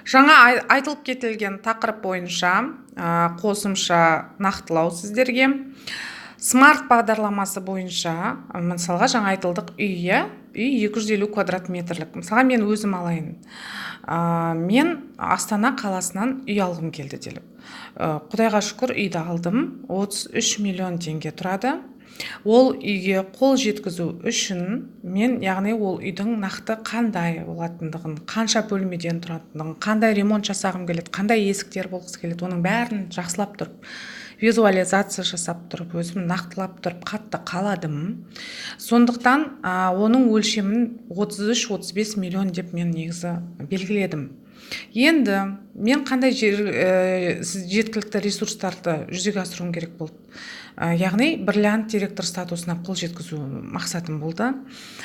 Жаңа айтылып кетілген тақырып бойынша қосымша нақтылау сіздерге. Смарт бағдарламасы бойынша, мысалға жаңа айтылдық үй 250 квадрат метрлік. Мысалға мен өзім алайын. Мен Астана қаласынан үй алғым келді делік. Құдайға шүкір үйді алдым. 33 миллион теңге тұрады. Ол үйге қол жеткізу үшін мен, яғни ол үйдің нақты қандай болатындығын, қанша бөлмеден тұратындығын, қандай ремонт жасағым келеді, қандай есіктер болғысы келеді, оның бәрін жақсылап тұрып, визуализация жасап тұрып, өзім нақтылап тұрып, қатты қаладым. Сондықтан оның өлшемін 33-35 миллион деп мен негізі белгіледім. Енді мен қандай жеткілікті ресурстарды жүзеге асыруым керек болды. Яғни бриллиант директор статусына қол жеткізу мақсатым болды.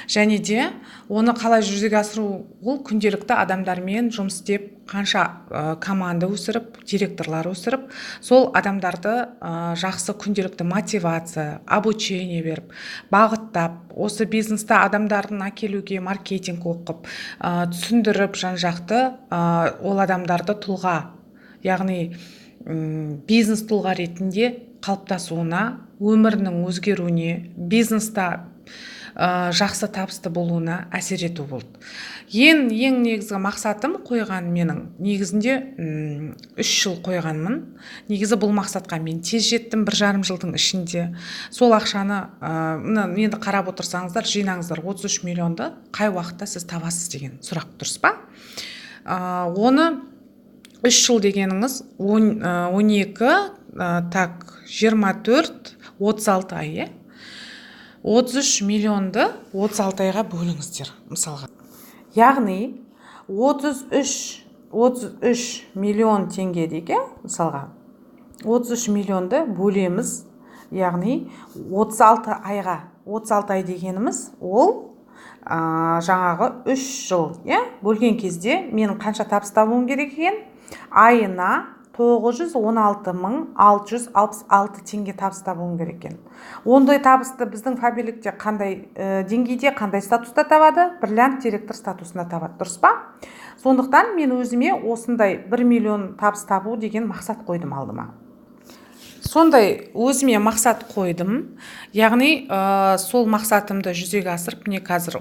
Және де оны қалай жүзеге асыру, ол күнделікті адамдармен жұмыс істеп, қанша команда өсіріп, директорлар өсіріп, сол адамдарды жақсы күнделікті мотивация, обучение беріп, бағыттап, осы бизнесті адамдардың әкелуге маркетинг оқып, түсіндіріп, жан-жақты ол адамдарды тұлға, яғни бизнес тұлға ретінде қалыптасуына, өмірінің өзгеруіне, бизнеста жақсы табысты болуына әсер ету болды. Ең негізгі мақсатым қойған менің, негізінде 3 жыл қойғанмын. Негізі бұл мақсатқа мен тез жеттім 1,5 жылдың ішінде. Сол ақшаны енді қарап отырсаңыздар, жинаңыздар 33 миллионды қай уақытта сіз табасыз деген сұрақ, дұрыс па? Оны 3 жыл дегеніңіз 12, 24, 36 ай, 33 миллионды 36 айға бөліңіздер, мысалға. Яғни 33 миллион теңге деге, мысалға, 33 миллионды бөлеміз, яғни 36 айға, 36 ай дегеніміз, ол жаңағы 3 жыл бөлген кезде мен қанша табыс табуым керек екен? Айына 916.666 теңге табыс табуым керек екен. Ондай табысты біздің фабрикте қандай деңгейде, қандай статуста табады? Бриллиант директор статусында табады, дұрыс па? Сондықтан мен өзіме осындай 1 миллион табыс табу деген мақсат қойдым алдыма. Сондай өзіме мақсат қойдым, яғни сол мақсатымды жүзеге асырып, міне қазір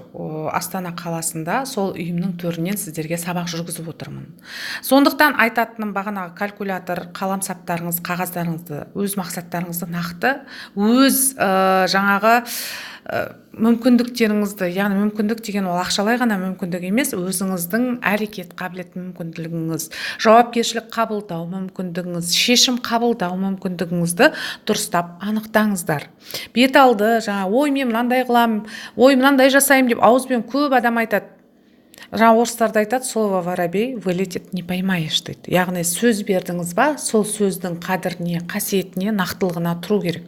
Астана қаласында сол үйімнің төрінен сіздерге сабақ жүргізіп отырмын. Сондықтан айтатыным, бағанағы калькулятор, қаламсаптарыңыз, қағаздарыңызды, өз мақсаттарыңызды нақты, өз жаңағы мүмкіндіктеріңізді, яғни мүмкіндік деген ол ақшалай ғана мүмкіндік емес, өзіңіздің әрекет қабілет мүмкіндігіңіз, жауапкершілік қабылдау мүмкіндігіңіз, шешім қабылдау мүмкіндігіңізді дұрыстап анықтаңыздар. Бет алды, ой мен мынандай қыламын, ой мынандай жасаймын деп ауызбен көп адам айтады. Орыстарда айтады, слово воробей вылетит, не поймаешь дейді. Яғни сөз бердіңіз ба, сол сөздің қадіріне, қасиетіне, нақтылығына тұру керек.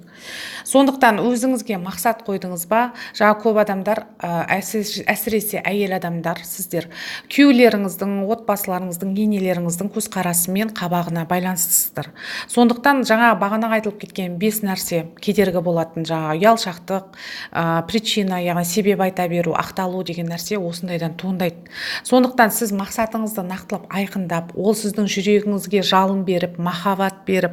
Сондықтан өзіңізге мақсат қойдыңыз ба, көп адамдар, әсіресе әйел адамдар, сіздер күйеулеріңіздің, отбасыларыңыздың, енелеріңіздің көзқарасымен қабағына байланыстысыздар. Сондықтан бағана айтылып кеткен 5 нәрсе кедергі болатын, ұялшақтық, причина, яғни себеп айта беру, ақталу деген нәрсе осындайдан туындайды. Сондықтан сіз мақсатыңызды нақтылап, айқындап, ол сіздің жүрегіңізге жалын беріп, махаббат беріп,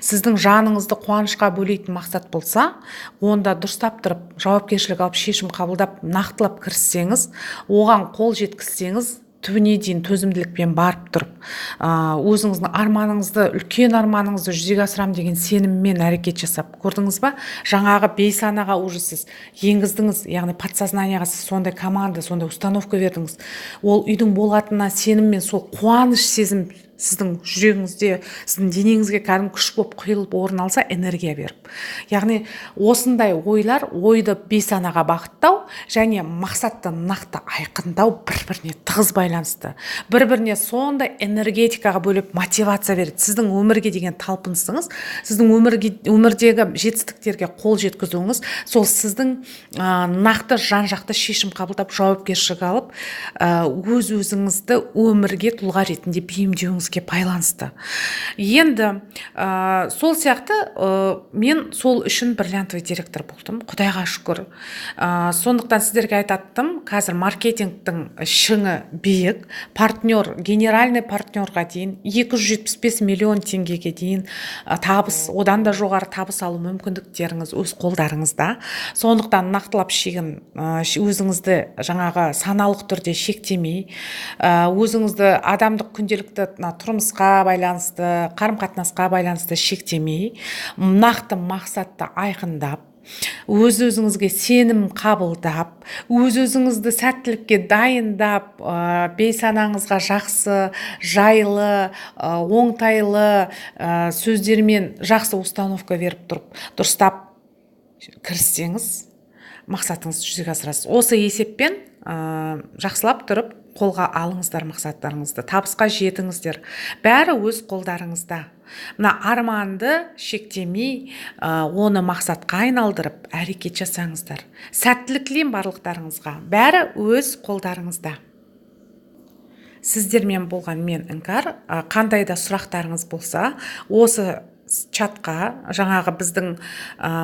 сіздің жаныңызды қуанышқа бөлейтін мақсат болса, онда дұрыстап тұрып, жауапкершілік алып, шешім қабылдап, нақтылап кіріссеңіз, оған қол жеткізсеңіз, түбіне дейін төзімділікпен барып тұрып, өзіңіздің арманыңызды, үлкен арманыңызды жүзеге асырам деген сеніммен әрекет жасап, көрдіңіз ба? Жаңағы бейсанаға уже сіз енгіздіңіз, яғни подсознанияға сіз сондай команда, сондай установка бердіңіз. Ол үйдің болатынына сеніммен, сол қуаныш сезім сіздің жүрегіңізде, сіздің денеңізге кәдімгі күш болып құйылып орын алса, энергия беріп. Яғни осындай ойлар, ойды бейсанаға бағыттау және мақсатты нақты айқындау бір-біріне тығыз байланысты. Бір-біріне сондай энергетикаға бөліп мотивация береді. Сіздің өмірге деген талпынысыңыз, сіздің өмірдегі жетістіктерге қол жеткізуіңіз, сол сіздің нақты жан-жақты шешім қабылдап, жауапкершілік алып, өз-өзіңізді өмірге тұлға ретінде бейімдеуіңіз өзіңізге байланысты. Енді сол сияқты мен сол үшін бриллиантовый директор болдым, құдайға шүкір. Сондықтан сіздерге айтаттым, қазір маркетингтің шыңы биік, генеральный партнерға дейін 275 миллион теңгеге дейін табыс, одан да жоғары табыс алу мүмкіндіктеріңіз өз қолдарыңызда. Сондықтан нақтылап өзіңізді жаңағы саналық түрде шектемей, өзіңізді адамдық күнделікті тұрмысқа байланысты, қарым-қатынасқа байланысты шектемей, нақты мақсатты айқындап, өз-өзіңізге сенім қабылдап, өз-өзіңізді сәттілікке дайындап, бейсанаңызға жақсы, жайлы, оңтайлы сөздермен жақсы установка беріп тұрып, дұрыстап кіріссеңіз, мақсатыңызды жүзеге асырасыз. Осы есеппен жақсылап тұрып, қолға алыңыздар мақсаттарыңызды, табысқа жетіңіздер. Бәрі өз қолдарыңызда. Мына арманды шектемей, оны мақсатқа айналдырып, әрекет жасаңыздар. Сәттілік тілеймін барлықтарыңызға. Бәрі өз қолдарыңызда. Сіздермен болған мен Іңкәр. Қандай да сұрақтарыңыз болса, осы чатқа, жаңағы біздің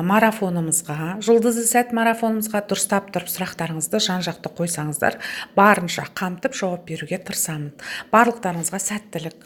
марафонымызға, жұлдызды сәт марафонымызға дұрыстап тұрып сұрақтарыңызды жан-жақты қойсаңыздар, барынша қамтып жауап беруге тырысамын. Барлықтарыңызға сәттілік.